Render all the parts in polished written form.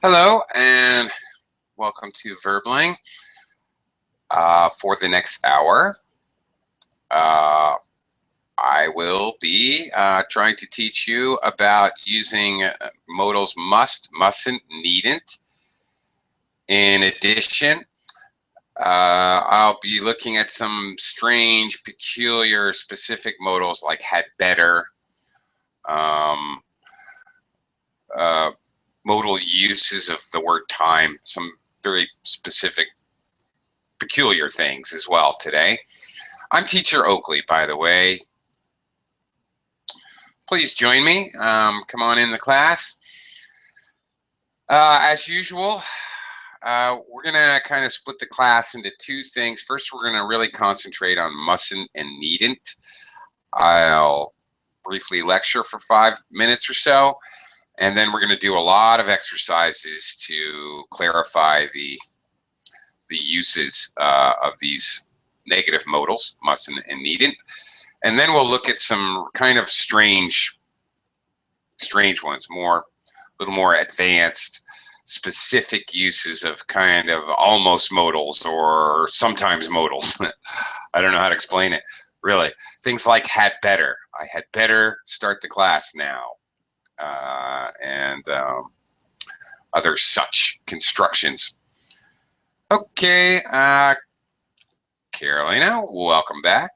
Hello and welcome to Verbling. For the next hour, uh, I will be trying to teach you about using Modals mustn't, needn't. In addition, I'll be looking at some strange, peculiar, specific modals like had better, um, uh, modal uses of the word time, some very specific, peculiar things as well today. I'm Teacher Oakley, by the way. Please join me. Come on in the class. As usual, we're going to kind of split the class into two things. First, we're going to really concentrate on mustn't and needn't. I'll briefly lecture for 5 minutes or so, and then we're going to do a lot of exercises to clarify the uses of these negative modals, mustn't and needn't. And then we'll look at some kind of strange ones, a little more advanced, specific uses of kind of almost modals or sometimes modals. I don't know how to explain it, really. Things like had better. I had better start the class now. And other such constructions. Okay, Carolina, welcome back.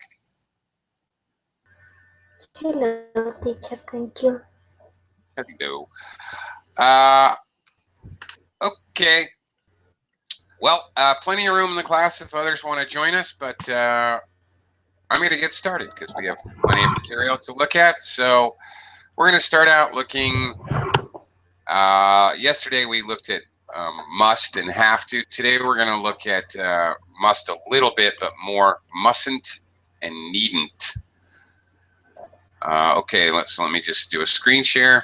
Hello, teacher. Thank you. Hello. Okay. Well, plenty of room in the class if others want to join us, but I'm going to get started because we have plenty of material to look at. So we're going to start out looking. Yesterday we looked at must and have to. Today we're going to look at must a little bit, but more mustn't and needn't. Okay, let me just do a screen share.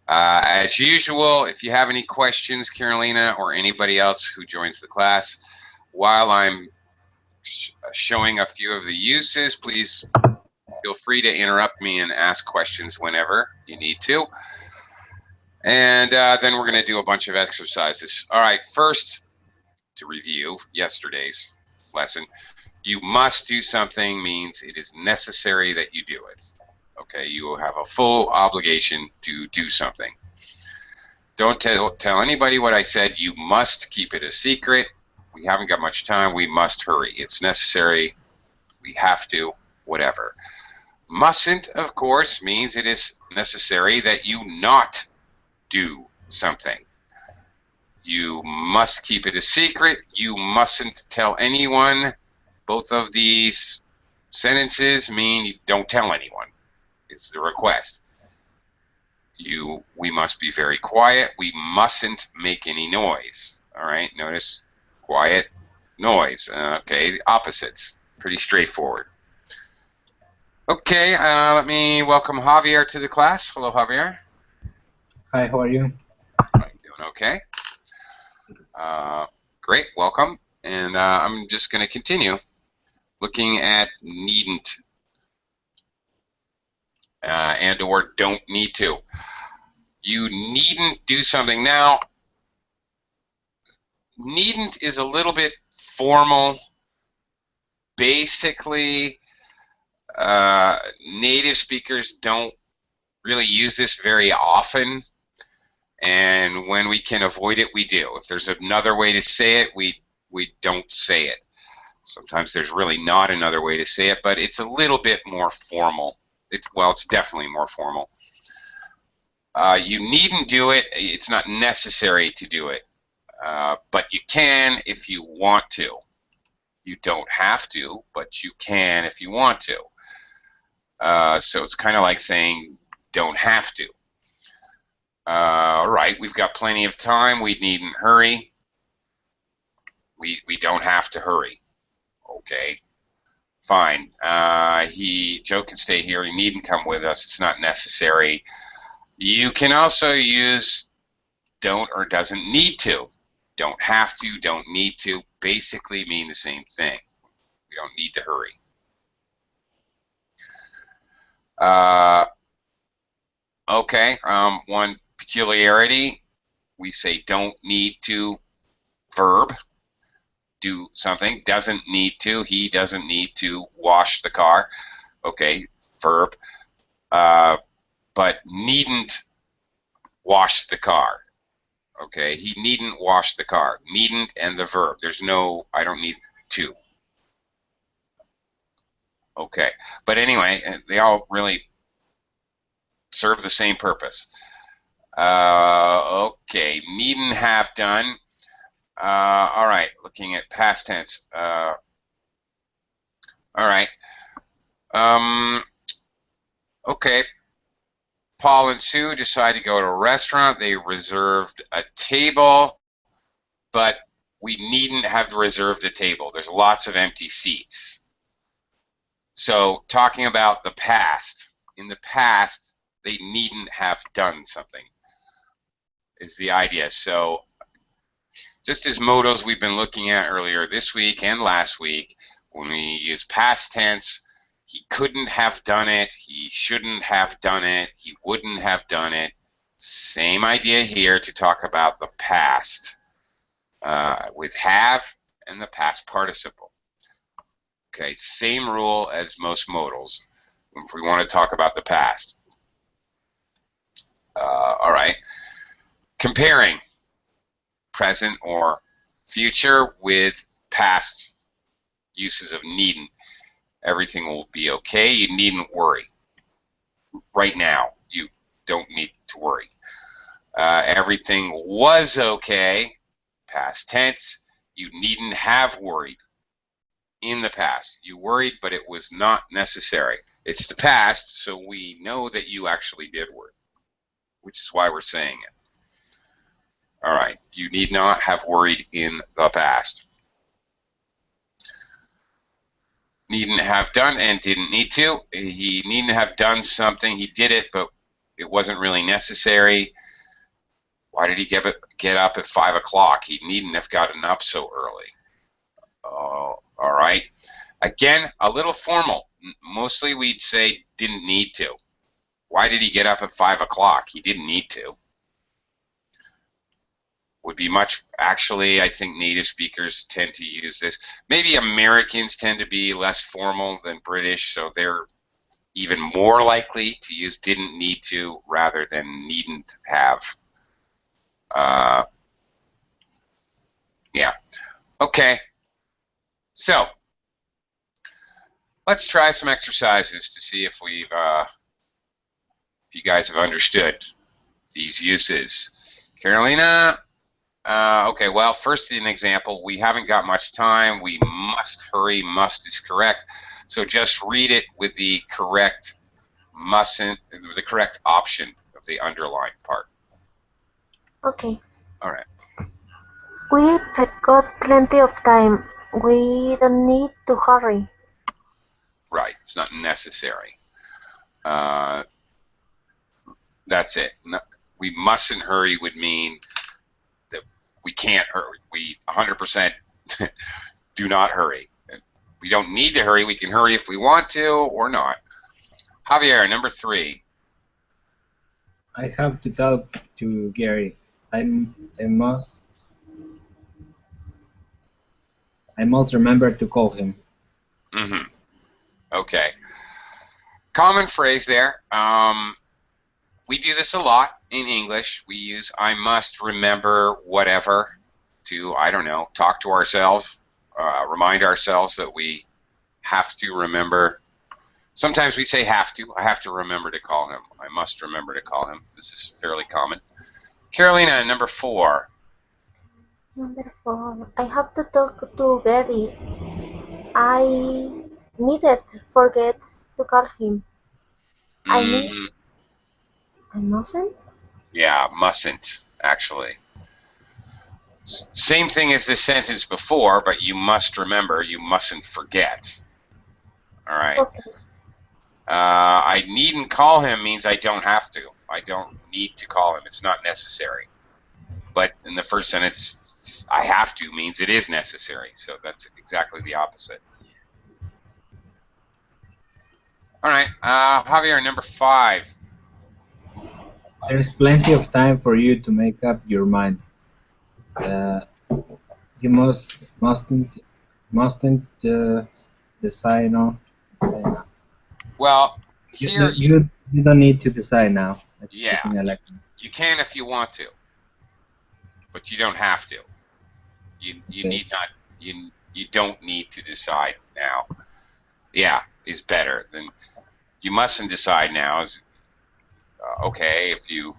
As usual, if you have any questions, Carolina or anybody else who joins the class, while I'm showing a few of the uses, please feel free to interrupt me and ask questions whenever you need to. And then we're going to do a bunch of exercises. All right, first, to review yesterday's lesson, you must do something means it is necessary that you do it. Okay, you have a full obligation to do something. Don't tell anybody what I said. You must keep it a secret. We haven't got much time. We must hurry. It's necessary. We have to, whatever. Mustn't, of course, means it is necessary that you not do something. You must keep it a secret. You mustn't tell anyone. Both of these sentences mean you don't tell anyone. It's the request. We must be very quiet. We mustn't make any noise. All right, notice quiet, noise. Okay, opposites. Pretty straightforward. Okay, let me welcome Javier to the class. Hello, Javier. Hi, how are you? I'm doing okay. Great, welcome. And I'm just going to continue looking at needn't and or don't need to. You needn't do something. Now, needn't is a little bit formal. Basically, native speakers don't really use this very often, and when we can avoid it, we do. If there's another way to say it, we don't say it. Sometimes there's really not another way to say it, but it's a little bit more formal. It's definitely more formal. You needn't do it. It's not necessary to do it, but you can if you want to. You don't have to, but you can if you want to. So it's kind of like saying don't have to. All right, we've got plenty of time. We needn't hurry. We don't have to hurry. Okay, fine. Joe can stay here. He needn't come with us. It's not necessary. You can also use don't or doesn't need to. Don't have to, don't need to, basically mean the same thing. We don't need to hurry. Okay, one peculiarity, we say don't need to, verb, do something, doesn't need to, he doesn't need to wash the car, okay, verb, but needn't wash the car, okay, he needn't wash the car, needn't and the verb, there's no, I don't need to, okay, but anyway, they all really serve the same purpose. Okay, needn't have done. All right, looking at past tense. All right. Okay. Paul and Sue decide to go to a restaurant. They reserved a table, but we needn't have reserved a table. There's lots of empty seats. So talking about the past, in the past, they needn't have done something is the idea. So just as modals we've been looking at earlier this week and last week, when we use past tense, he couldn't have done it, he shouldn't have done it, he wouldn't have done it. Same idea here to talk about the past with have and the past participle. Okay, same rule as most modals if we want to talk about the past. All right, comparing present or future with past uses of needn't. Everything will be okay. You needn't worry. Right now, you don't need to worry. Everything was okay. Past tense. You needn't have worried. In the past, you worried, but it was not necessary. It's the past, so we know that you actually did worry, which is why we're saying it. All right, you need not have worried in the past. Needn't have done and didn't need to. He needn't have done something. He did it, but it wasn't really necessary. Why did he get up at 5 o'clock? He needn't have gotten up so early. Oh, all right. Again, a little formal. Mostly we'd say didn't need to. Why did he get up at 5 o'clock? He didn't need to. Would be much, actually, I think native speakers tend to use this. Maybe Americans tend to be less formal than British, so they're even more likely to use didn't need to rather than needn't have. Yeah. Okay. So let's try some exercises to see if we've, if you guys have understood these uses. Carolina. Okay, well, first an example. We haven't got much time. We must hurry. Must is correct. So just read it with the correct mustn't, the correct option of the underlined part. Okay. All right. We've got plenty of time. We don't need to hurry. Right. It's not necessary. That's it. No, we mustn't hurry would mean that we can't hurry. We 100% do not hurry. We don't need to hurry. We can hurry if we want to or not. Javier, number 3. I have to talk to Gary. I must remember to call him. Mm-hmm. Okay. Common phrase there. We do this a lot in English. We use I must remember whatever to, I don't know, talk to ourselves, remind ourselves that we have to remember. Sometimes we say have to. I have to remember to call him. I must remember to call him. This is fairly common. Carolina, number 4. Number 4. I have to talk to Gary. I needed forget to call him. I mustn't? Yeah, mustn't, actually. Same thing as the sentence before, but you must remember, you mustn't forget. All right. Okay. I needn't call him means I don't have to. I don't need to call him. It's not necessary. But in the first sentence, I have to means it is necessary. So that's exactly the opposite. All right. Javier, number 5. There's plenty of time for you to make up your mind. Uh, you mustn't decide now. Decide now. Well, You, here, you don't need to decide now. That's the yeah, thing I like. you can if you want to, but you don't have to. You Okay. need not. You don't need to decide now. Yeah, is better than you mustn't decide now. Is okay, if you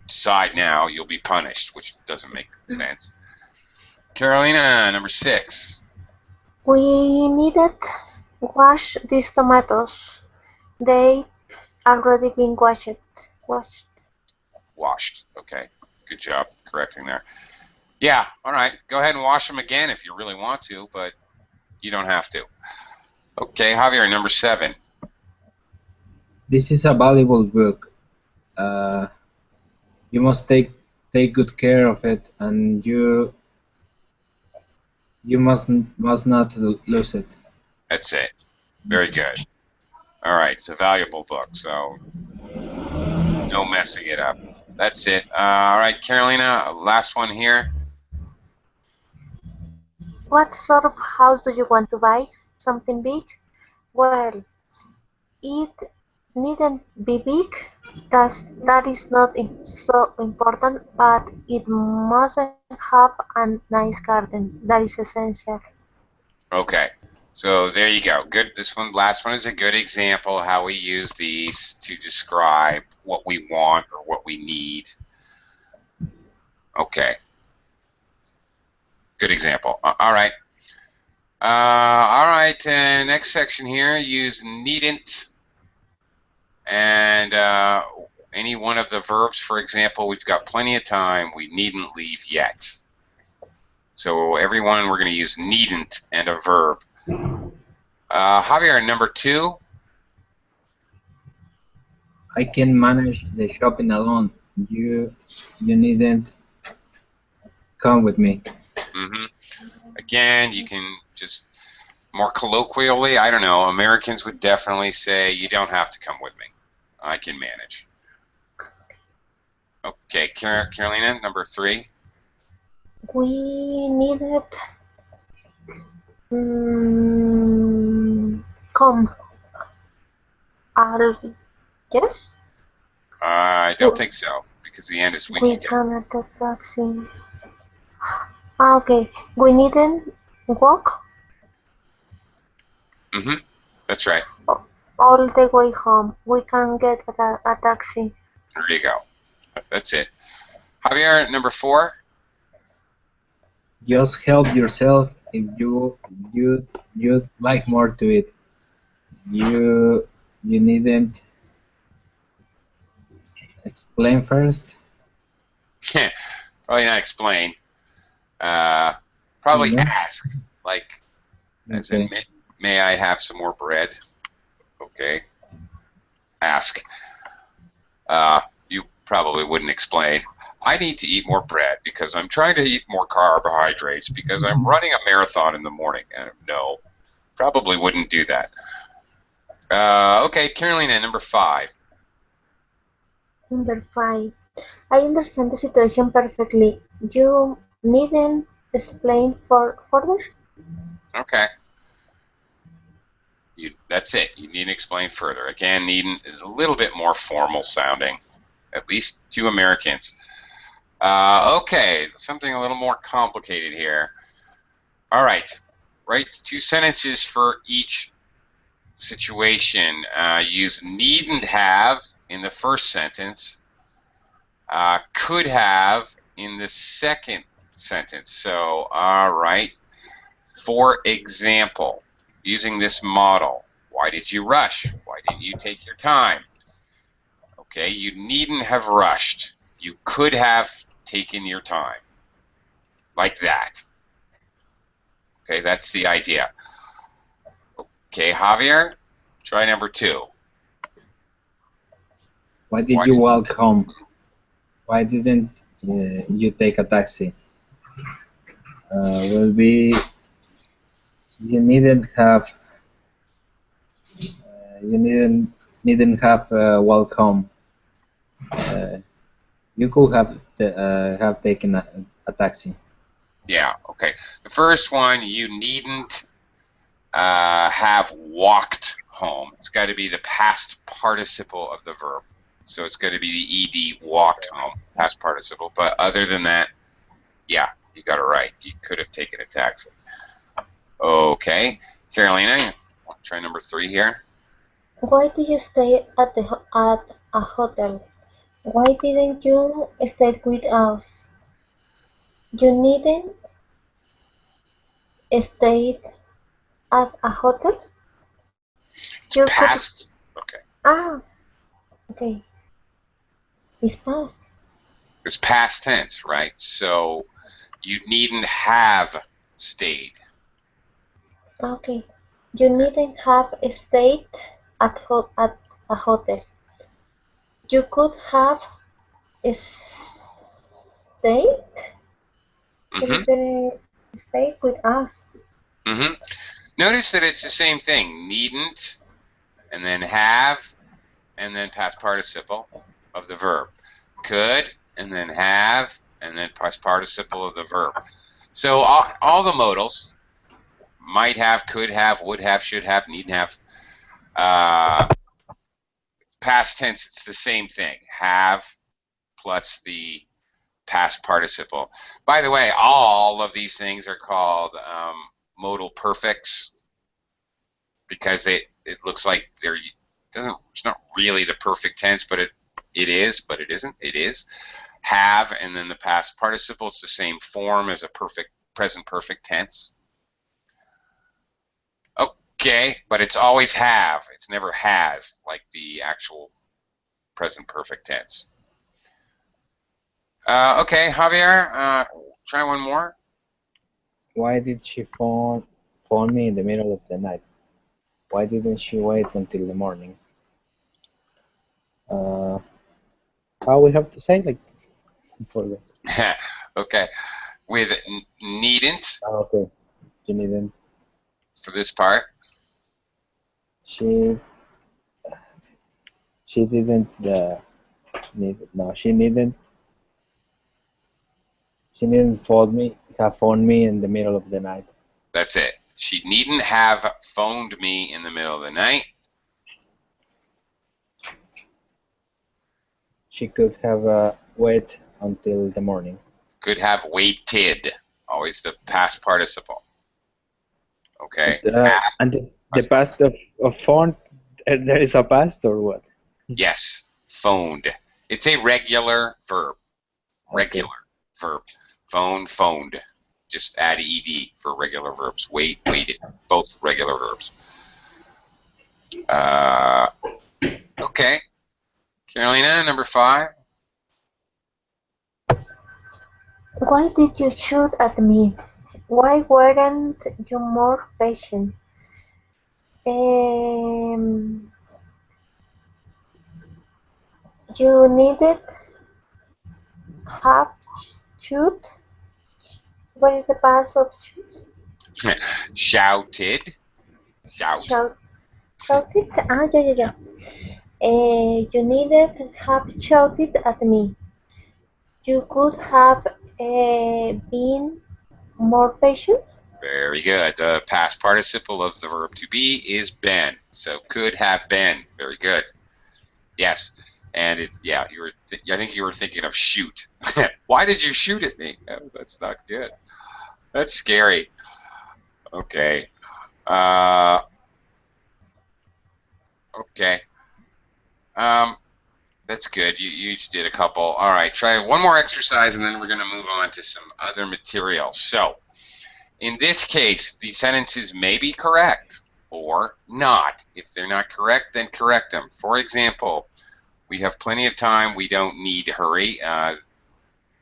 decide now, you'll be punished, which doesn't make sense. Carolina, number 6. We needed wash these tomatoes. They already been washed. Washed. Washed. Okay, good job correcting there. Yeah, all right. Go ahead and wash them again if you really want to, but you don't have to. Okay, Javier, number 7. This is a valuable book. You must take good care of it, and you must not lose it. That's it. Very good. All right, it's a valuable book, so no messing it up. That's it. All right, Carolina, last one here. What sort of house do you want to buy? Something big? Well, it needn't be big. That is not so important, but it mustn't have a nice garden. That is essential. Okay, so there you go. Good. This one, last one, is a good example how we use these to describe what we want or what we need. Okay. Good example. All right. All right. Next section here. Use needn't and any one of the verbs. For example, we've got plenty of time. We needn't leave yet. So everyone, we're going to use needn't and a verb. Javier, number 2. I can manage the shopping alone. You needn't come with me. Mm-hmm. Again, you can just more colloquially, I don't know, Americans would definitely say, you don't have to come with me. I can manage. Okay, Carolina, number 3. We needed come early. Yes? I don't think so, because the end is we We can get. cannot take taxi. Okay. We needn't walk Mm-hmm. That's right. all the way home. We can get a taxi. There you go. That's it. Javier, number 4. Just help yourself if you'd like more to it. You needn't explain first. Probably not explain. Probably No? ask. Like, as in, Okay. may I have some more bread? Okay. Ask. You probably wouldn't explain. I need to eat more bread because I'm trying to eat more carbohydrates because I'm running a marathon in the morning. No, probably wouldn't do that. Okay, Carolina, number 5. Number 5. I understand the situation perfectly. You needn't explain further? Okay. That's it. You need to explain further. Again, needn't is a little bit more formal sounding, at least to Americans. Okay, something a little more complicated here. All right, write 2 sentences for each situation. Use needn't have in the first sentence, could have in the second sentence. So, all right, for example, using this model, why did you rush? Why didn't you take your time? Okay, you needn't have rushed. You could have taken your time. Like that. Okay, that's the idea. Okay, Javier, try number 2. Why did you walk home? Why didn't you take a taxi? Will be you needn't have you needn't have walk home. You could have taken a taxi. Yeah, okay. The first one, you needn't have walked home. It's got to be the past participle of the verb. So it's got to be the ed, walked home, past participle. But other than that, yeah, you got it right. You could have taken a taxi. Okay. Carolina, try number 3 here. Why did you stay at a hotel? Why didn't you stay with us? You needn't stay at a hotel. It's You could. past. Okay. Ah, okay. It's past. It's past tense, right? So you needn't have stayed. Okay. You needn't have stayed at a hotel. You could have stayed Mm-hmm. stayed with us. Mm-hmm. Notice that it's the same thing. Needn't, and then have, and then past participle of the verb. Could, and then have, and then past participle of the verb. So all the modals, might have, could have, would have, should have, need have, past tense, it's the same thing. Have plus the past participle. By the way, all of these things are called modal perfects because it looks like it's not really the perfect tense, but it is, but it isn't. It is. Have, and then the past participle, it's the same form as a present perfect tense. Okay, but it's always have. It's never has, like the actual present perfect tense. Okay, Javier, try one more. Why did she phone me in the middle of the night? Why didn't she wait until the morning? Uh, how we have to say like for the Okay, with needn't okay. You needn't. for this part. She she didn't need no. She didn't phone me in the middle of the night. That's it. She needn't have phoned me in the middle of the night. She could have wait until the morning. Could have waited. Always the past participle. Okay. And the past of phone, there is a past or what? Yes, phoned. It's a regular verb. Regular verb. Phone, phoned. Just add ed for regular verbs. Wait, waited. Both regular verbs. Okay. Carolina, number 5. Why did you shoot at me? Why weren't you more patient? Um, you needed have shoot. What is the past of shoot? Shouted. Shout. Shout, shouted? Ah, yeah, yeah, yeah. You needed have shouted at me. You could have been more patient. Very good. The past participle of the verb to be is been. So could have been. Very good. Yes. And yeah, I think you were thinking of shoot. Why did you shoot at me? Oh, that's not good. That's scary. Okay. Okay. That's good. You each did a couple. All right. Try one more exercise, and then we're going to move on to some other material. So, in this case, the sentences may be correct or not. If they're not correct, then correct them. For example, we have plenty of time. We don't need hurry.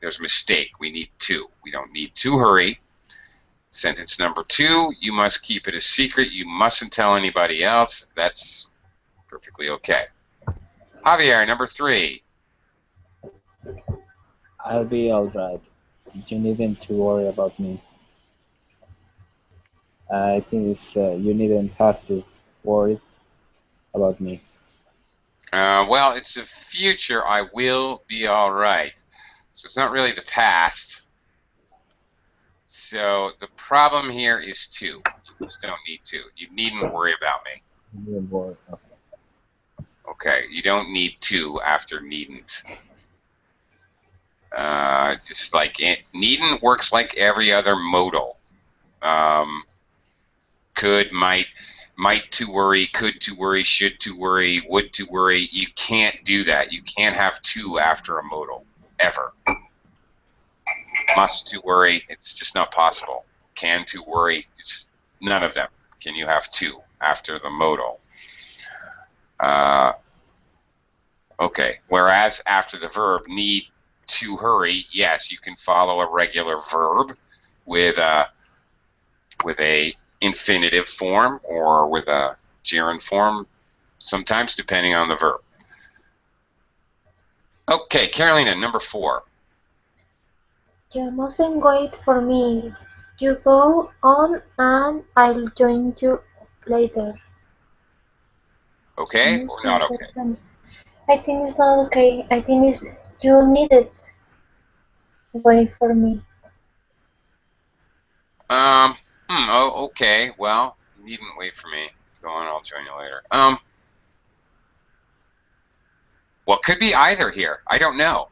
There's a mistake. We need to. We don't need to hurry. Sentence number 2, you must keep it a secret. You mustn't tell anybody else. That's perfectly okay. Javier, number 3. I'll be all right. You needn't to worry about me. I think it's you needn't have to worry about me. Well, it's the future. I will be all right. So it's not really the past. So the problem here is to. You just don't need to. You needn't worry about me. Okay, you don't need to after needn't. Just like needn't works like every other modal. Could, might to worry, could to worry, should to worry, would to worry. You can't do that. You can't have to after a modal, ever. Must to worry, it's just not possible. Can to worry, it's none of them. Can you have to after the modal? Okay, whereas after the verb, need to hurry, yes, you can follow a regular verb with a infinitive form or with a gerund form, sometimes depending on the verb. Okay, Carolina, number 4. You mustn't wait for me. You go on and I'll join you later. Okay or not okay? I think it's not okay. I think it's you needed wait for me. Oh, okay. Well, you needn't wait for me. Go on, I'll join you later. Well, it could be either here. I don't know.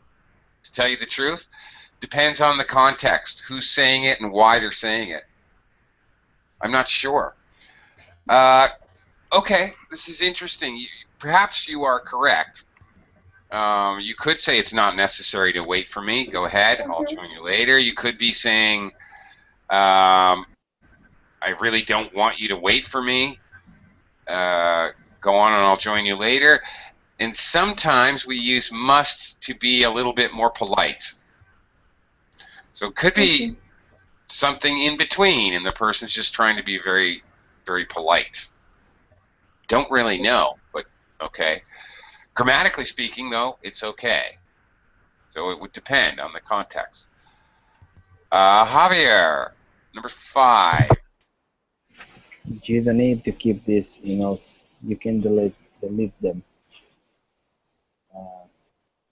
To tell you the truth, depends on the context, who's saying it and why they're saying it. I'm not sure. Okay, this is interesting. Perhaps you are correct. You could say it's not necessary to wait for me. Go ahead, I'll join you later. You could be saying, I really don't want you to wait for me. Go on and I'll join you later. And sometimes we use must to be a little bit more polite. So it could be something in between, and the person's just trying to be very, very polite. Don't really know, but okay. Grammatically speaking, though, it's okay. So it would depend on the context. Javier, number 5. You don't need to keep these emails. You can delete them.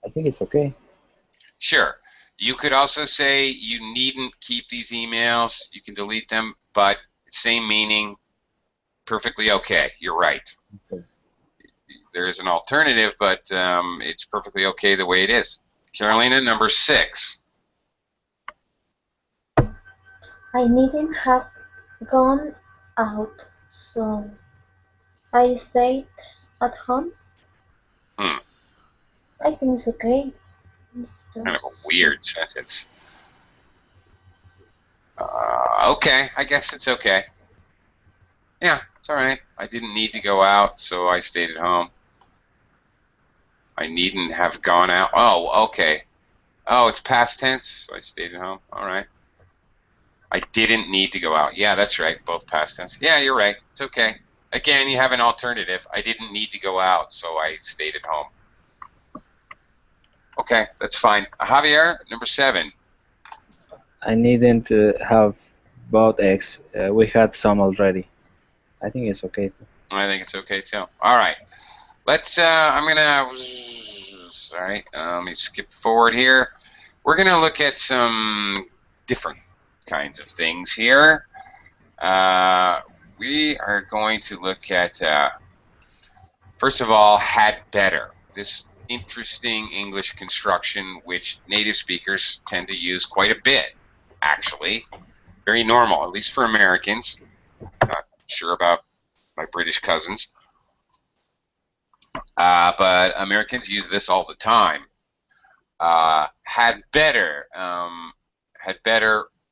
I think it's okay. Sure. You could also say you needn't keep these emails. You can delete them, but same meaning, perfectly okay. You're right. Okay. There is an alternative, but it's perfectly okay the way it is. Carolina, number 6. I needn't have gone out, so I stayed at home. Hmm. I think it's okay. Kind of a weird sentence. Okay, I guess it's okay. Yeah, it's all right. I didn't need to go out, so I stayed at home. I needn't have gone out. Oh, okay. Oh, it's past tense, so I stayed at home. All right. I didn't need to go out. Yeah, that's right. Both past tense. Yeah, you're right. It's okay. Again, you have an alternative. I didn't need to go out, so I stayed at home. Okay, that's fine. Javier, number 7. I needn't have bought eggs. We had some already. I think it's okay. I think it's okay too. All right. Let's. I'm gonna. Sorry. Let me skip forward here. We're gonna look at some different kinds of things here. We are going to look at. First of all, had better. This interesting English construction, which native speakers tend to use quite a bit, actually. Very normal, at least for Americans. Not sure about my British cousins. But Americans use this all the time. Had better,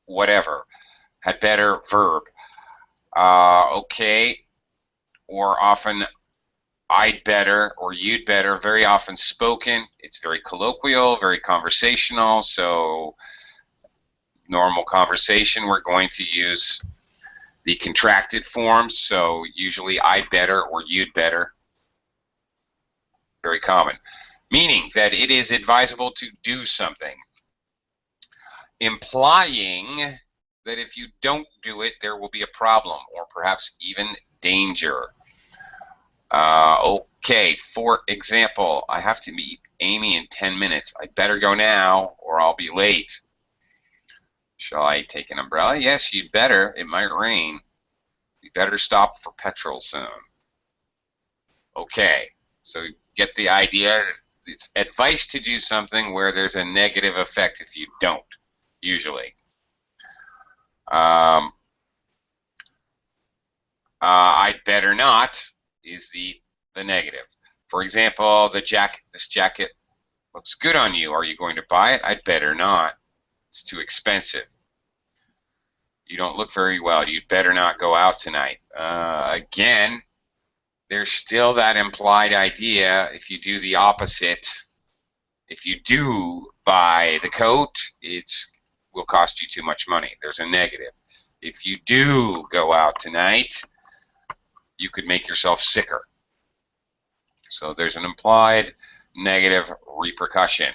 whatever. Had better verb. Okay, or often I'd better or you'd better, very often spoken. It's very colloquial, very conversational. So normal conversation, we're going to use the contracted forms. So usually I'd better or you'd better. Very common. Meaning that it is advisable to do something. Implying that if you don't do it, there will be a problem or perhaps even danger. Okay, for example, I have to meet Amy in 10 minutes. I better go now or I'll be late. Shall I take an umbrella? Yes, you'd better. It might rain. You better stop for petrol soon. Okay, so get the idea. It's advice to do something where there's a negative effect if you don't, usually. I'd better not is the negative. For example, this jacket looks good on you. Are you going to buy it? I'd better not. It's too expensive. You don't look very well. You'd better not go out tonight. Again, there's still that implied idea. If you do the opposite, if you do buy the coat, it will cost you too much money. There's a negative. If you do go out tonight, you could make yourself sicker. So there's an implied negative repercussion.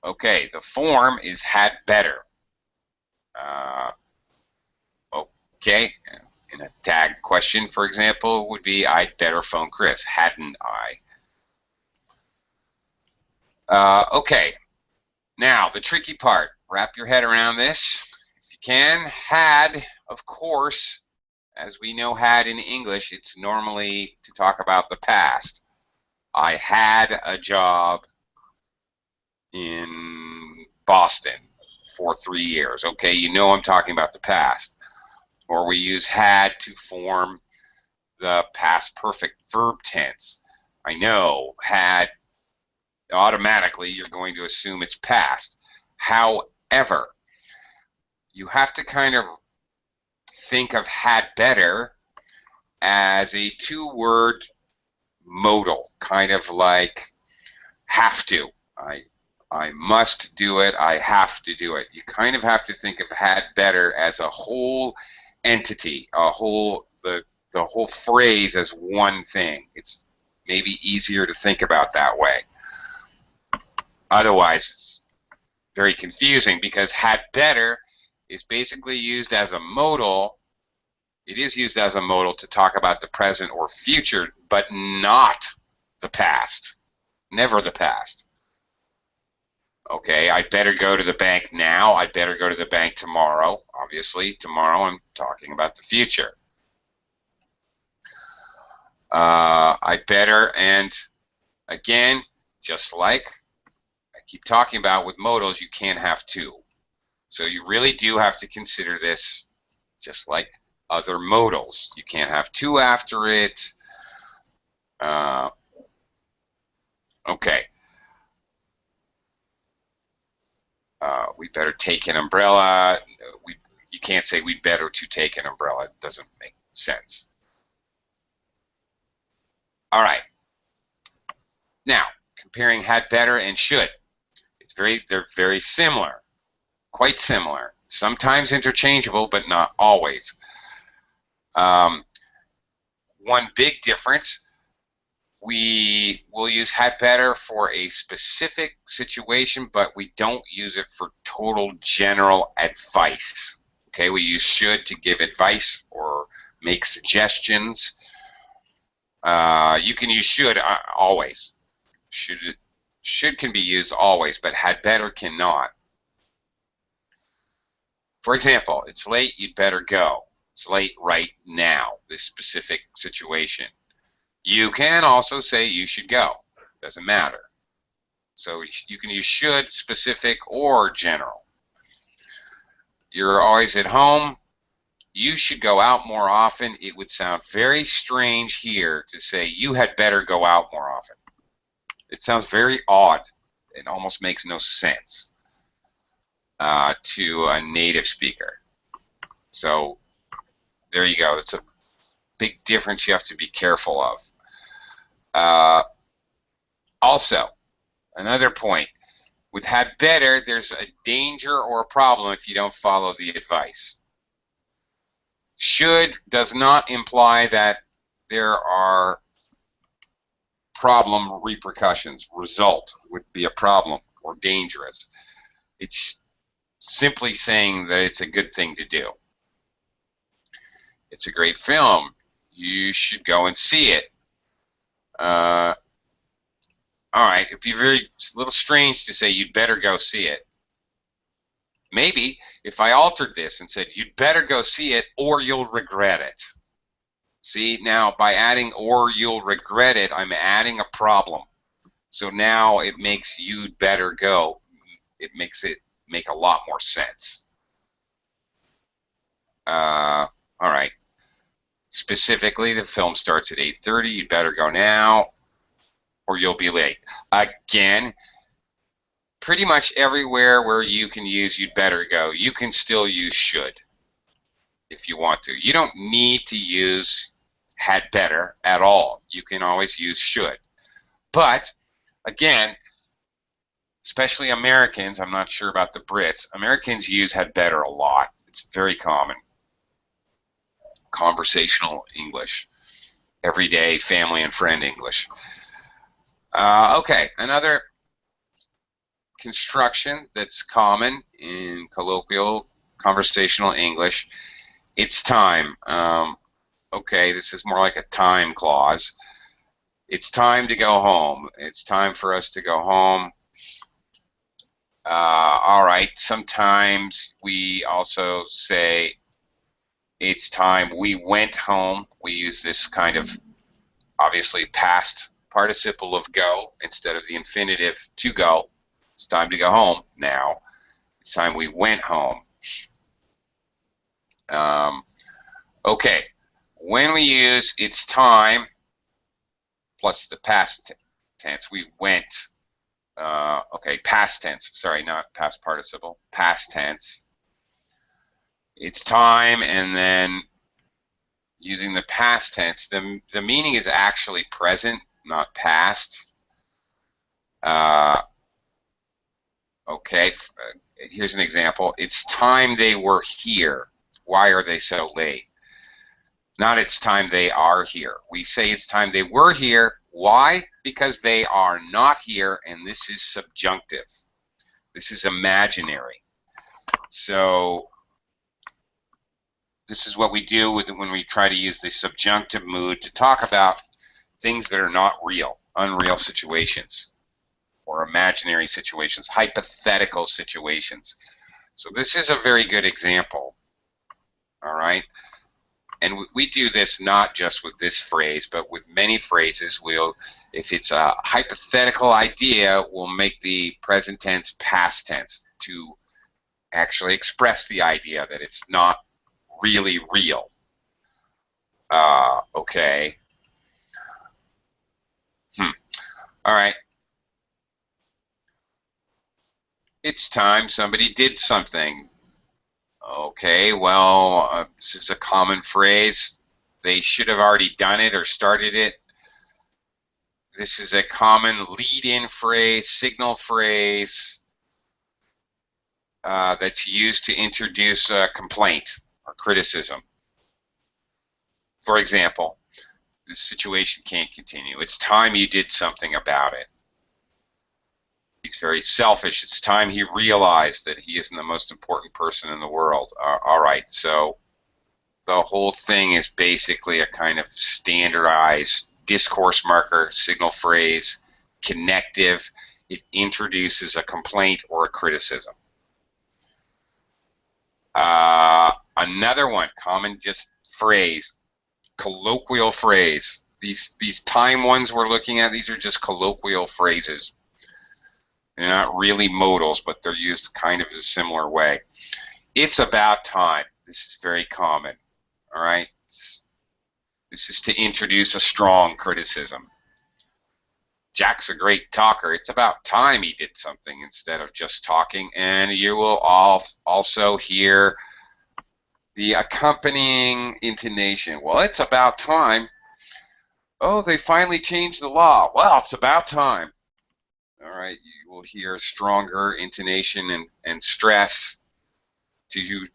Okay, the form is had better. Okay, in a tag question, for example, would be I'd better phone Chris, hadn't I? Okay, now the tricky part. Wrap your head around this if you can. Had, of course, as we know had in English, it's normally to talk about the past. I had a job in Boston for 3 years. Okay, you know I'm talking about the past. Or we use had to form the past perfect verb tense. I know had, automatically you're going to assume it's past. However, you have to kind of think of had better as a two-word modal, kind of like have to. I must do it, I have to do it. You kind of have to think of had better as a whole entity, the whole phrase as one thing. It's maybe easier to think about that way. Otherwise, it's very confusing because had better is basically used as a modal. It is used as a modal to talk about the present or future, but not the past. Never the past. Okay, I better go to the bank now. I better go to the bank tomorrow. Obviously, tomorrow I'm talking about the future. I better, and again, just like I keep talking about with modals, you can't have two. So you really do have to consider this just like other modals. You can't have two after it. Okay. We better take an umbrella. You can't say we'd better to take an umbrella. It doesn't make sense. All right. Now, comparing had better and should. They're very similar, quite similar. Sometimes interchangeable, but not always. One big difference, we will use had better for a specific situation, but we don't use it for total general advice. Okay, we use should to give advice or make suggestions. You can use should always. Should can be used always, but had better cannot. For example, it's late, you'd better go. It's late right now, this specific situation. You can also say you should go. Doesn't matter. So you can use should, specific, or general. You're always at home. You should go out more often. It would sound very strange here to say you had better go out more often. It sounds very odd. It almost makes no sense to a native speaker. So there you go. It's a big difference you have to be careful of. Also, another point, with had better, there's a danger or a problem if you don't follow the advice. Should does not imply that there are problem repercussions. Result would be a problem or dangerous. It's simply saying that it's a good thing to do. It's a great film. you should go and see it. All right, it'd be a little strange to say you'd better go see it. Maybe if I altered this and said you'd better go see it or you'll regret it. See, now by adding or you'll regret it, I'm adding a problem. So now it makes you'd better go. It makes it make a lot more sense. All right. Specifically, the film starts at 8:30. You'd better go now or you'll be late. Again, pretty much everywhere where you can use you'd better go, you can still use should if you want to. You don't need to use had better at all. You can always use should. But again, especially Americans, I'm not sure about the Brits, Americans use had better a lot. It's very common. Conversational English. Everyday family and friend English. Okay, another construction that's common in colloquial conversational English. It's time. Okay, this is more like a time clause. It's time to go home. It's time for us to go home. All right, sometimes we also say it's time we went home. We use this kind of obviously past participle of go instead of the infinitive to go. It's time to go home now. It's time we went home. Okay, when we use it's time plus the past tense, we went. Okay, past tense. Sorry, not past participle. Past tense. It's time, and then using the past tense, the meaning is actually present, not past. Okay, here's an example. It's time they were here. Why are they so late? Not it's time they are here. We say it's time they were here. Why? Because they are not here, and this is subjunctive. This is imaginary. So this is what we do when we try to use the subjunctive mood to talk about things that are not real, unreal situations, or imaginary situations, hypothetical situations. So this is a very good example. All right? And we do this not just with this phrase, but with many phrases. If it's a hypothetical idea, we'll make the present tense past tense to actually express the idea that it's not really real. Okay. All right. It's time somebody did something. Okay, well, this is a common phrase. They should have already done it or started it. This is a common lead-in phrase, signal phrase that's used to introduce a complaint or criticism. For example, this situation can't continue. It's time you did something about it. He's very selfish. It's time he realized that he isn't the most important person in the world. All right, so the whole thing is basically a kind of standardized discourse marker, signal phrase, connective. It introduces a complaint or a criticism. Another one, common just phrase, colloquial phrase. These time ones we're looking at, these are just colloquial phrases. They're not really modals, but they're used kind of a similar way. It's about time. This is very common. All right? This is to introduce a strong criticism. Jack's a great talker. It's about time he did something instead of just talking. And you will also hear the accompanying intonation. Well, it's about time. Oh, they finally changed the law. Well, it's about time. All right, you will hear stronger intonation and stress to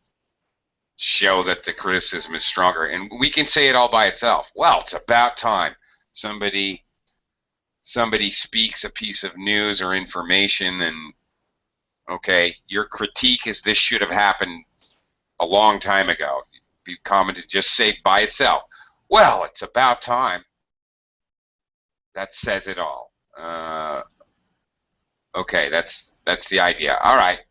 show that the criticism is stronger. And we can say it all by itself. Well, it's about time somebody speaks a piece of news or information, and okay, your critique is this should have happened a long time ago. It'd be common to just say by itself, Well, it's about time. That says it all. Okay, that's the idea. All right.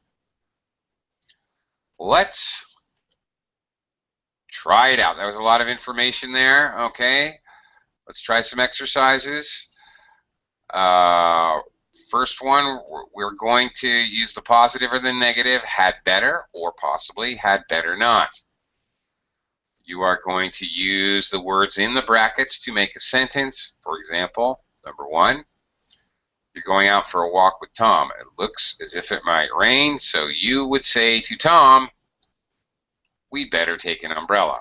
Let's try it out. That was a lot of information there. Okay. Let's try some exercises. First one, we're going to use the positive or the negative, had better, or possibly had better not. You are going to use the words in the brackets to make a sentence. For example, number one, you're going out for a walk with Tom. It looks as if it might rain, so you would say to Tom, we'd better take an umbrella.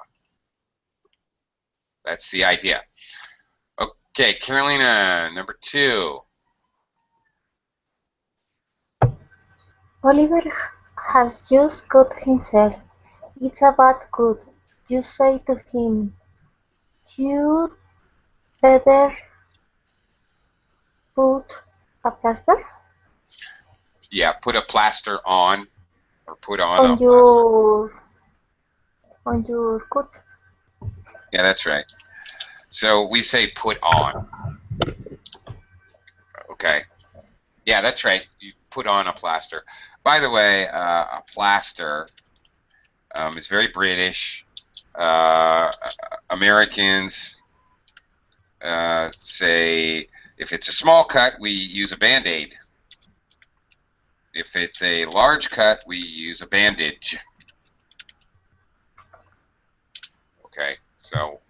That's the idea. Okay, Carolina, number two. Oliver has just cut himself. It's a bad cut. You say to him, "You'd better put a plaster Yeah, put a plaster on, or put on a on plaster. your cut." Yeah, that's right. So we say put on. Okay. Yeah, that's right. You put on a plaster. By the way, a plaster is very British. Americans say if it's a small cut, we use a Band-Aid. If it's a large cut, we use a bandage. Okay, so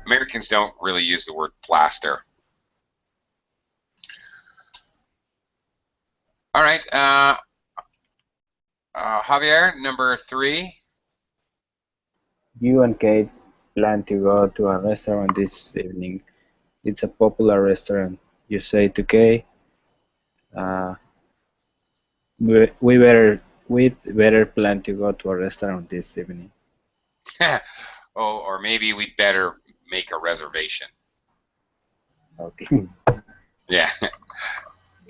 Americans don't really use the word plaster. All right, Javier, number three. You and Kate plan to go to a restaurant this evening. It's a popular restaurant. You say to Kate, uh, we'd better plan to go to a restaurant this evening. Oh, or maybe we'd better make a reservation. Okay. Yeah,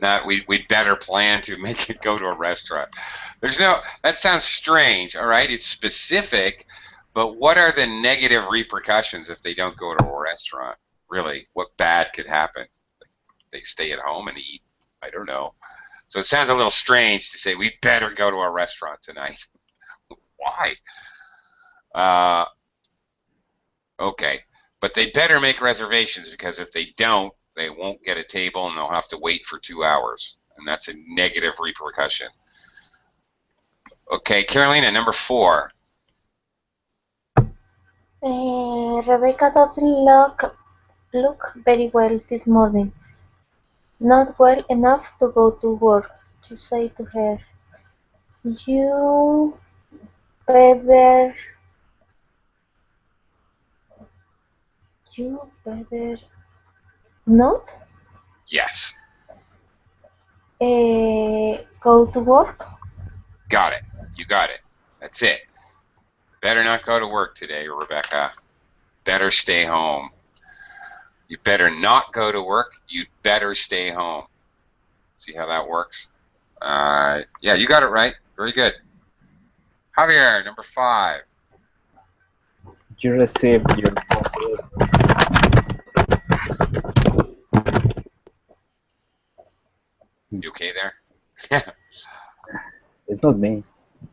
not we'd better plan to make it go to a restaurant. There's no, that sounds strange, all right? It's specific, but what are the negative repercussions if they don't go to a restaurant? Really, what bad could happen? They stay at home and eat? I don't know. So it sounds a little strange to say we'd better go to a restaurant tonight. Why? Okay, but they better make reservations because if they don't, they won't get a table and they'll have to wait for 2 hours, and that's a negative repercussion. Okay, Carolina, number four. Rebecca doesn't look very well this morning. Not well enough to go to work. You say to her, "You better you better not Yes, go to work." got it. You got it. That's it. Better not go to work today, Rebecca. Better stay home. You better not go to work. You'd better stay home. See how that works? Yeah, you got it right. Very good. Javier, number five. You receive your phone bill. You okay there? It's not me.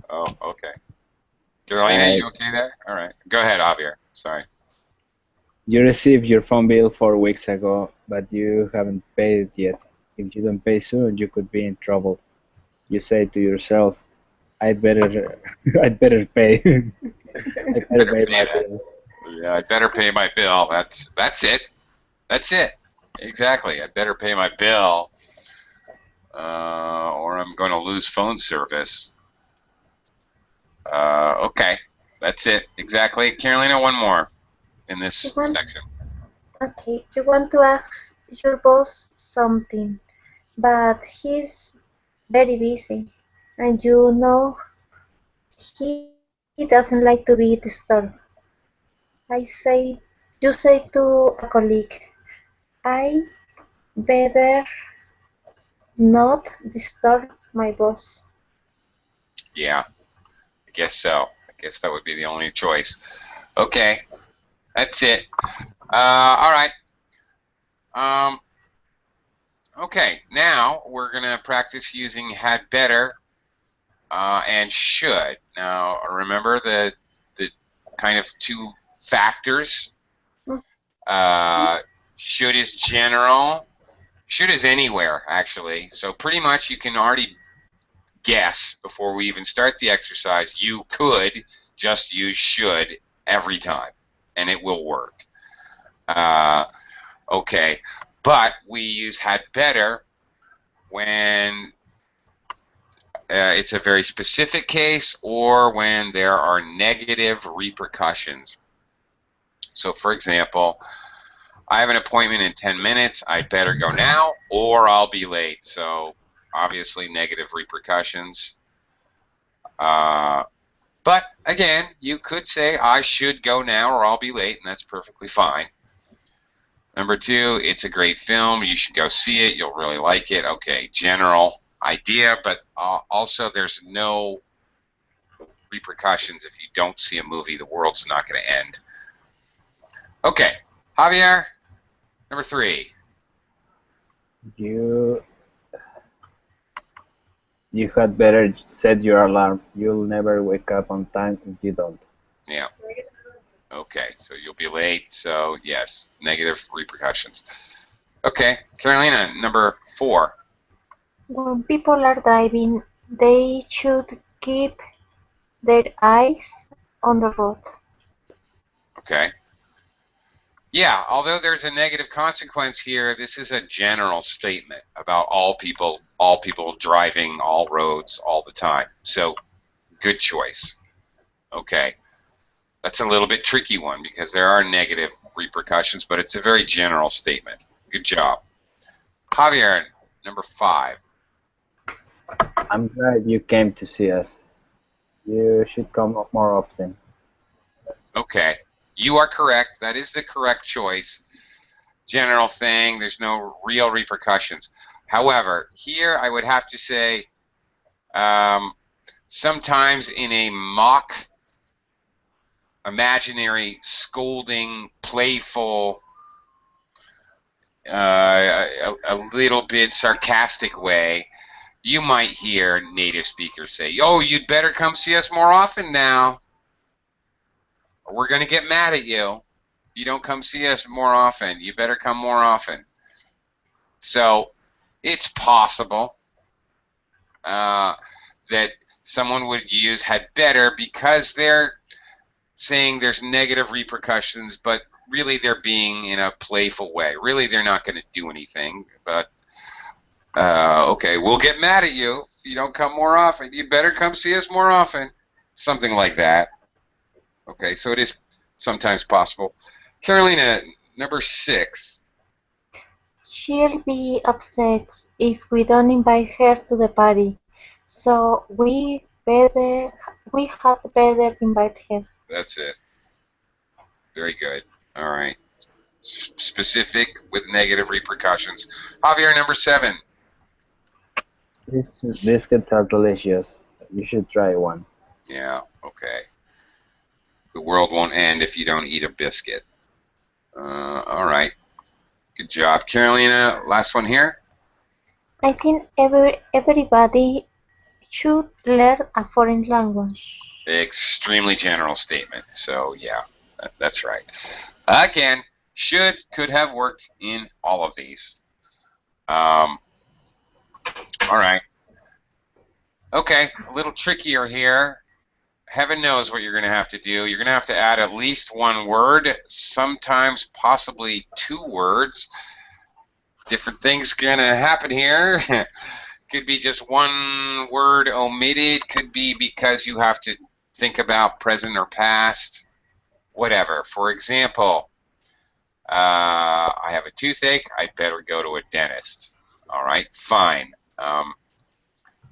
Oh, okay. Carolina, Uh, you okay there? All right. Go ahead, Javier. Sorry. You received your phone bill 4 weeks ago, but you haven't paid it yet. If you don't pay soon, you could be in trouble. You say to yourself, I'd better, I'd better pay. I'd better Better pay pay my that. bill. Yeah, I better pay my bill. That's it. That's it. Exactly. I better pay my bill, or I'm going to lose phone service. Okay, that's it. Exactly. Carolina, one more in this You want, section. okay, you want to ask your boss something, but he's very busy, and you know he doesn't like to be disturbed. I say, you say to a colleague, "I better not disturb my boss." Yeah, I guess so. I guess that would be the only choice. Okay. That's it. All right. Okay, now we're going to practice using had better and should. Now, remember the kind of two factors. Should is general. Should is anywhere, actually. So pretty much you can already guess before we even start the exercise. You could just use should every time, and it will work. Okay, but we use had better when it's a very specific case or when there are negative repercussions. So, for example, I have an appointment in 10 minutes. I'd better go now or I'll be late. So, obviously, negative repercussions. But, again, you could say I should go now or I'll be late, and that's perfectly fine. Number two, it's a great film. You should go see it. You'll really like it. Okay, general idea, but also there's no repercussions if you don't see a movie. The world's not going to end. Okay, Javier, number three. You had better set your alarm. You'll never wake up on time if you don't. Yeah. Okay, so you'll be late. So yes, negative repercussions. Okay, Carolina, number four. When people are driving, they should keep their eyes on the road. Okay. Yeah, although there's a negative consequence here, this is a general statement about all people driving all roads all the time. So, good choice. Okay. That's a little bit tricky one because there are negative repercussions, but it's a very general statement. Good job. Javier, number five. I'm glad you came to see us. You should come more often. Okay. You are correct. That is the correct choice. General thing. There's no real repercussions. However, here I would have to say sometimes in a mock, imaginary, scolding, playful, a little bit sarcastic way, you might hear native speakers say, "Oh, you'd better come see us more often now. We're going to get mad at you. You don't come see us more often. You better come more often." So it's possible that someone would use had better because they're saying there's negative repercussions, but really they're being in a playful way. Really, they're not going to do anything, but okay, we'll get mad at you if you don't come more often. You better come see us more often. Something like that. Okay, so it is sometimes possible. Carolina, number six. She'll be upset if we don't invite her to the party, so we had better invite her. That's it. Very good. All right. Specific with negative repercussions. Javier, number seven. These biscuits are delicious. You should try one. Yeah, okay. The world won't end if you don't eat a biscuit. All right. Good job. Carolina, last one here. I think everybody should learn a foreign language. Extremely general statement. So, yeah, that's right. Again, should, could have worked in all of these. All right. Okay, a little trickier here. Heaven knows what you're going to have to do. You're going to have to add at least one word, sometimes possibly two words. Different things going to happen here. Could be just one word omitted. Could be because you have to think about present or past. Whatever. For example, I have a toothache. I'd better go to a dentist. All right, fine.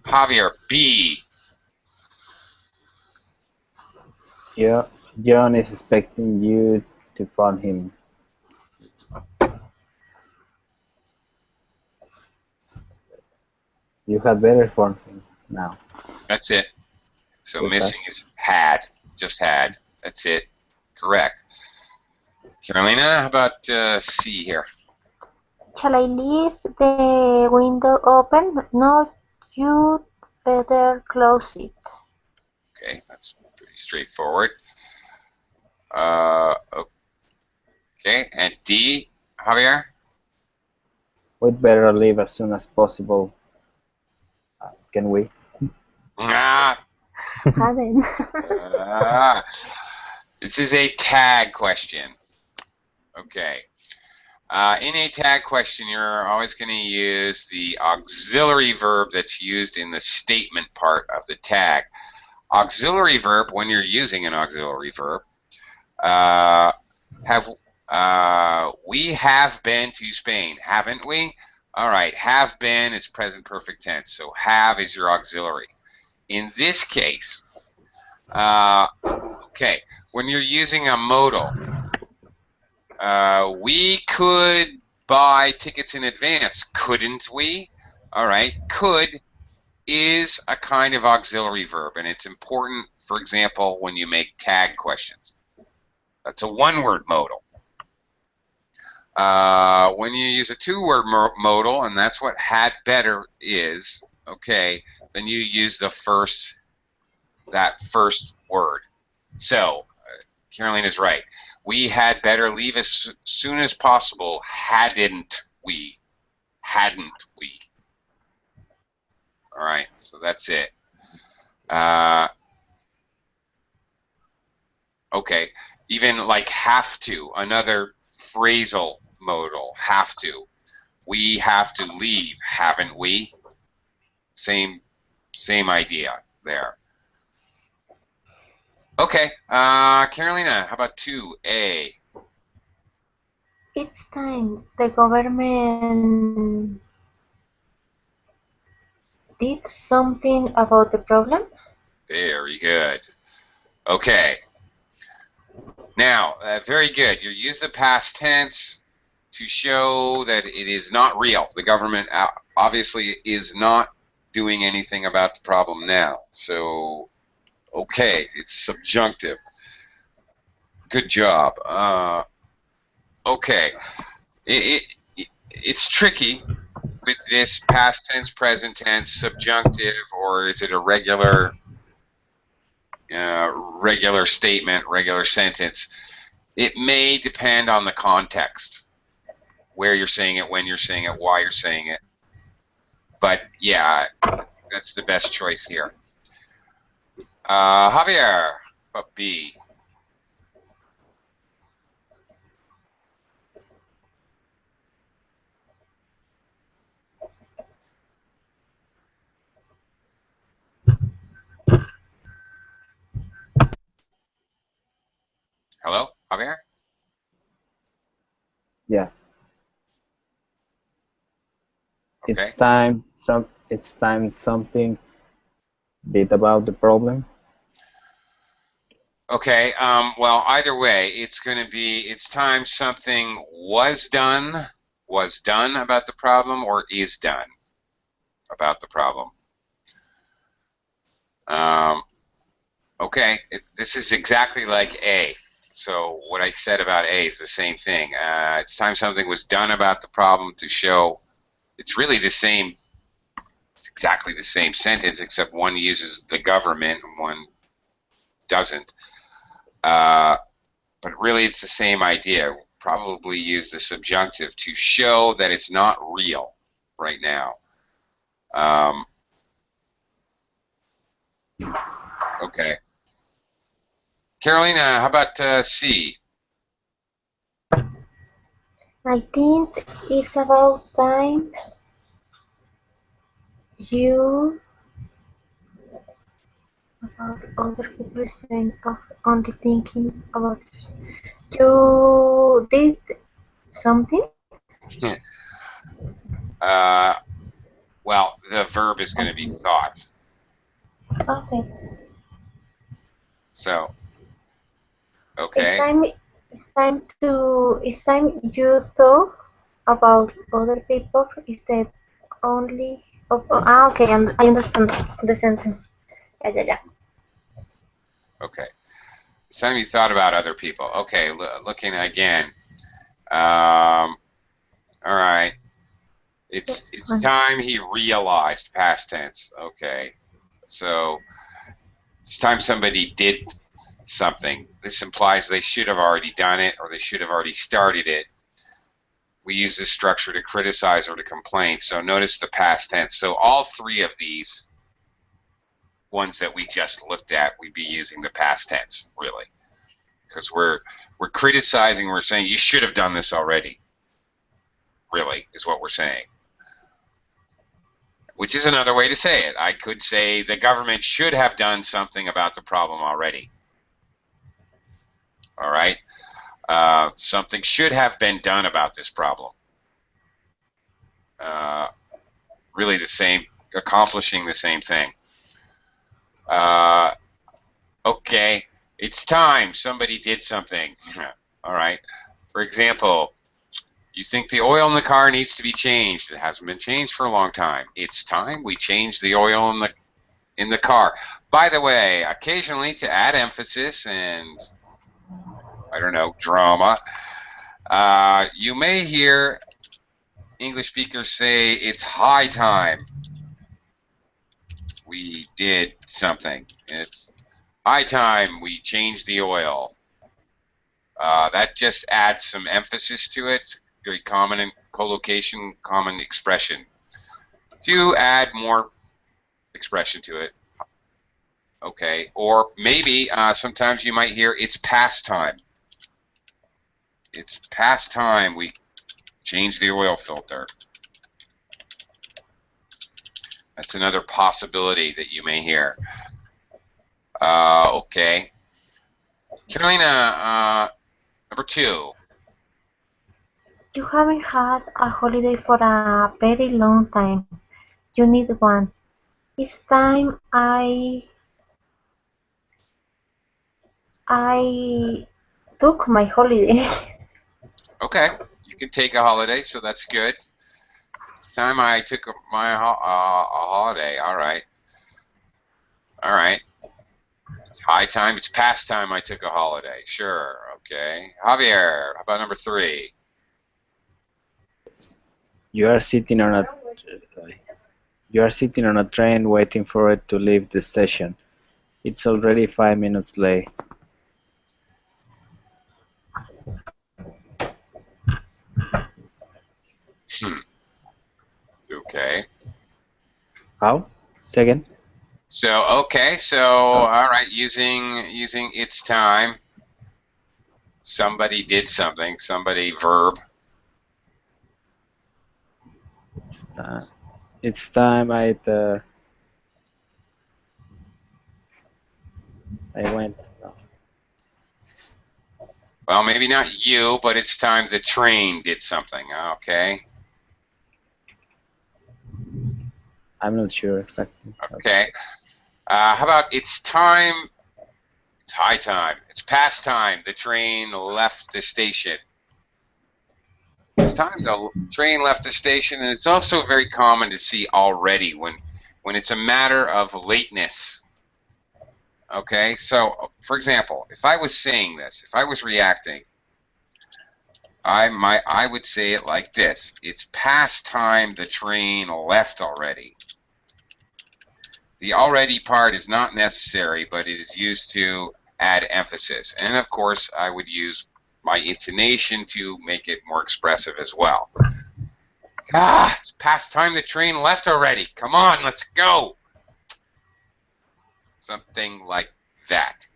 Javier, B. Yeah, John is expecting you to phone him. You had better phone him now. That's it. So Good missing is had. Just had. That's it. Correct. Carolina, how about C here? Shall I leave the window open? No, you better close it. Okay, that's pretty straightforward. Okay, and D, Javier? We'd better leave as soon as possible. Can we? Ah, Haven't. this is a tag question. Okay. In a tag question, you're always going to use the auxiliary verb that's used in the statement part of the tag. Auxiliary verb, when you're using an auxiliary verb, we have been to Spain, haven't we? All right, have been is present perfect tense, so have is your auxiliary. In this case, okay, when you're using a modal, we could buy tickets in advance, couldn't we? All right, could is a kind of auxiliary verb, and it's important, for example, when you make tag questions. That's a one-word modal. When you use a two-word modal, and that's what had better is, okay, then you use that first word. So, Caroline is right. We had better leave as soon as possible, hadn't we? Hadn't we? All right, so that's it. Okay, even like have to, another phrasal modal, have to. We have to leave, haven't we? Same idea there. Okay, Carolina, how about 2A? It's time the government did something about the problem. Very good. Okay. Now, very good. You use the past tense to show that it is not real. The government obviously is not doing anything about the problem now. So, okay, it's subjunctive. Good job. Okay. It's tricky with this past tense, present tense, subjunctive, or is it a regular statement, regular sentence? It may depend on the context, where you're saying it, when you're saying it, why you're saying it. But yeah, that's the best choice here. Javier, what B? Hello, Javier? Yeah. Okay. It's time something did about the problem. Okay, well, either way, it's going to be, it's time something was done about the problem, or is done about the problem. Okay, this is exactly like A. So what I said about A is the same thing. It's time something was done about the problem to show it's really the same, it's exactly the same sentence, except one uses the government and one doesn't. But really it's the same idea. Probably use the subjunctive to show that it's not real right now. Okay. Carolina, how about C? I think it's about time you about other people instead of only thinking about yourself. You did something? Well, the verb is going to be thought. Okay. So, okay. It's time you thought about other people instead only of. Okay, I understand the sentence. Yeah. Okay. It's time you thought about other people. Okay, looking again. All right. It's time he realized, past tense. Okay. So it's time somebody did something. This implies they should have already done it or they should have already started it. We use this structure to criticize or to complain. So notice the past tense. So all three of these ones that we just looked at, we'd be using the past tense, really. Because we're criticizing, we're saying you should have done this already. Really, is what we're saying. Which is another way to say it. I could say the government should have done something about the problem already. All right? Something should have been done about this problem. Really the same, accomplishing the same thing. Okay, it's time somebody did something. All right. For example, you think the oil in the car needs to be changed. It hasn't been changed for a long time. It's time we change the oil in the car. By the way, occasionally to add emphasis and, I don't know, drama, you may hear English speakers say it's high time we did something. It's high time we changed the oil. That just adds some emphasis to it. It's very common in collocation, common expression. To add more expression to it. Okay, or maybe sometimes you might hear it's past time. It's past time we change the oil filter. That's another possibility that you may hear. Okay. Carolina, number 2. You haven't had a holiday for a very long time. You need one. It's time I took my holiday. Okay, you can take a holiday, so that's good. It's time I took my a holiday. All right. All right. It's high time. It's past time I took a holiday. Sure. Okay. Javier, how about number 3? You are sitting on a you are sitting on a train waiting for it to leave the station. It's already 5 minutes late. Okay. How? Second? So okay. So all right. Using it's time. Somebody did something. Somebody verb. It's time I went. No. Well, maybe not you, but it's time the train did something. Okay. I'm not sure exactly. Okay. How about it's time? It's high time. It's past time. The train left the station. It's time the train left the station, and it's also very common to see already when it's a matter of lateness. Okay, so for example, if I was saying this, if I was reacting, I would say it like this: it's past time the train left already. The already part is not necessary, but it is used to add emphasis. And of course, I would use my intonation to make it more expressive as well. It's past time the train left already. Come on, let's go. Something like that.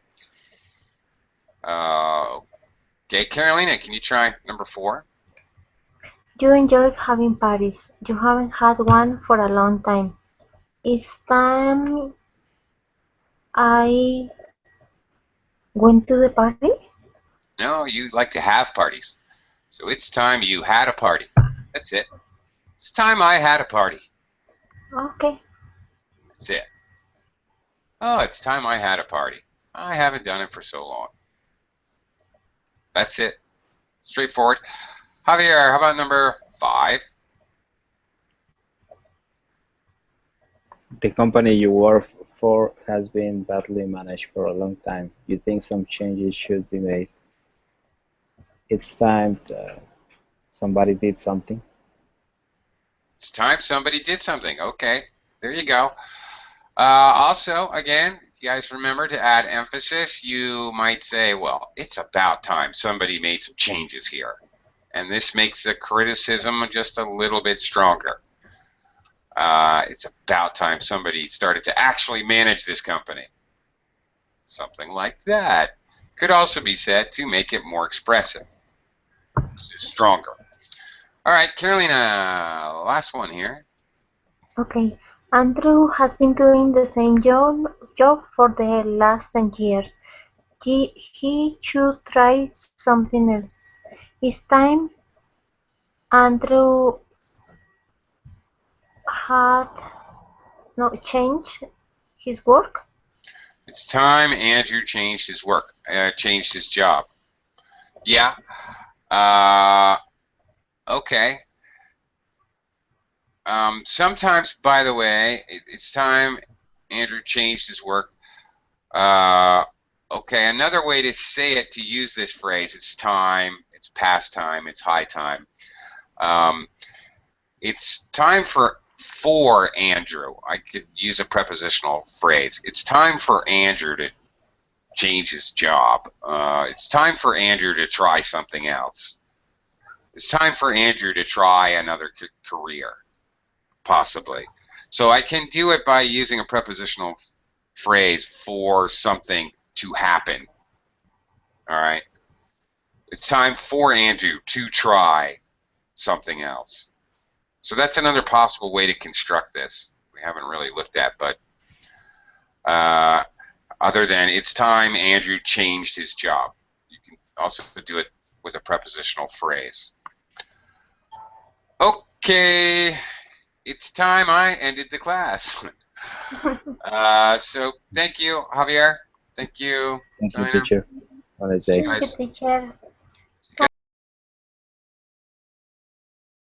Okay, Carolina, can you try number 4? You enjoyed having parties. You haven't had one for a long time. It's time I went to the party. No, you like to have parties. So it's time you had a party. That's it. It's time I had a party. Okay. That's it. Oh, it's time I had a party. I haven't done it for so long. That's it. Straightforward. Javier, how about number 5? The company you work 4 has been badly managed for a long time. You think some changes should be made. It's time somebody did something. It's time somebody did something. Okay, there you go. Also, again, if you guys remember to add emphasis, you might say, well, it's about time somebody made some changes here. And this makes the criticism just a little bit stronger. It's about time somebody started to actually manage this company. Something like that. Could also be said to make it more expressive. Just stronger. All right, Carolina, last one here. Okay. Andrew has been doing the same job for the last 10 years. He should try something else. It's time Andrew had no changed his work. It's time Andrew changed his work, changed his job. Yeah. Okay. Sometimes, by the way, it's time Andrew changed his work. Okay, another way to say it, to use this phrase, it's time, it's past time, it's high time. It's time for Andrew. I could use a prepositional phrase. It's time for Andrew to change his job. It's time for Andrew to try something else. It's time for Andrew to try another career, possibly. So I can do it by using a prepositional phrase for something to happen. All right? It's time for Andrew to try something else. So that's another possible way to construct this. We haven't really looked at, but other than it's time Andrew changed his job. You can also do it with a prepositional phrase. Okay, it's time I ended the class. So thank you, Javier. Thank you, Thank you, China. teacher. Have a nice day. Thank you, teacher.